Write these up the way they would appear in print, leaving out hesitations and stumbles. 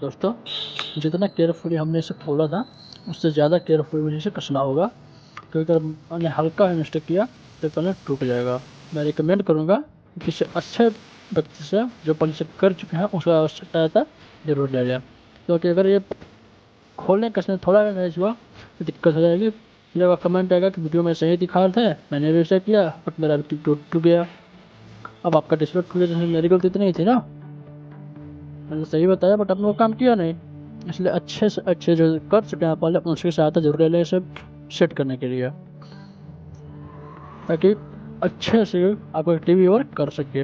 दोस्तों जितना केयरफुली हमने इसे खोला था उससे ज़्यादा केयरफुली मुझे इसे कसना होगा, क्योंकि अगर मैंने हल्का मिस्टेक किया तो पॉलिश टूट जाएगा। मैं रिकमेंड करूँगा कि किसी अच्छे व्यक्ति से जो पॉलिश कर चुके हैं उसका आवश्यकता ज़रूर ले लें, क्योंकि अगर ये खोलने कसने थोड़ा भी मैनेज हुआ तो दिक्कत हो जाएगी, जब कमेंट आएगा कि वीडियो में सही दिखा रहा था, मैंने रीसेट किया बट मेरा भी टूट गया। अब आपका डिस्प्ले टूट गया, जैसे मेरी गलती तो नहीं थी ना, मैंने सही बताया बट आपने वो काम किया नहीं। इसलिए अच्छे से अच्छे जो कर सकें आप पहले उसकी सहायता जरूर ले लें इसे सेट करने के लिए, ताकि अच्छे से आप टीवी वर्क कर सके।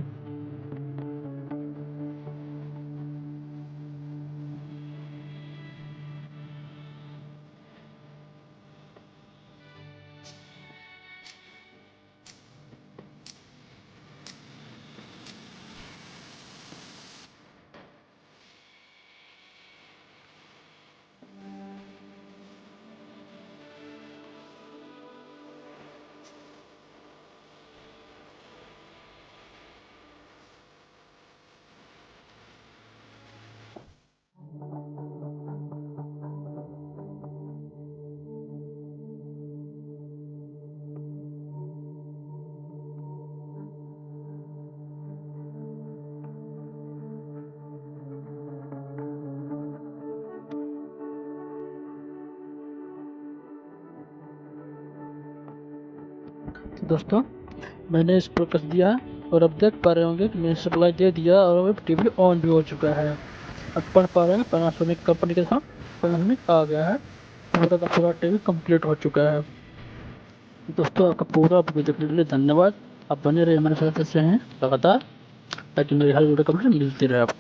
दोस्तों मैंने इस पर कस दिया और अब देख पा रहे होंगे कि मैंने सप्लाई दे दिया और अब टीवी ऑन भी हो चुका है। अब पढ़ पा रहे हैं पैनासोनिक कंपनी के साथ पैनासोनिक आ गया है, पूरा का पूरा टीवी कंप्लीट हो चुका है। दोस्तों आपका पूरा वीडियो देखने के लिए धन्यवाद। आप बने रहे हमारे साथ ऐसे हैं लगातार, ताकि मेरी हर वीडियो कंप्लीट मिलती रहे आपको।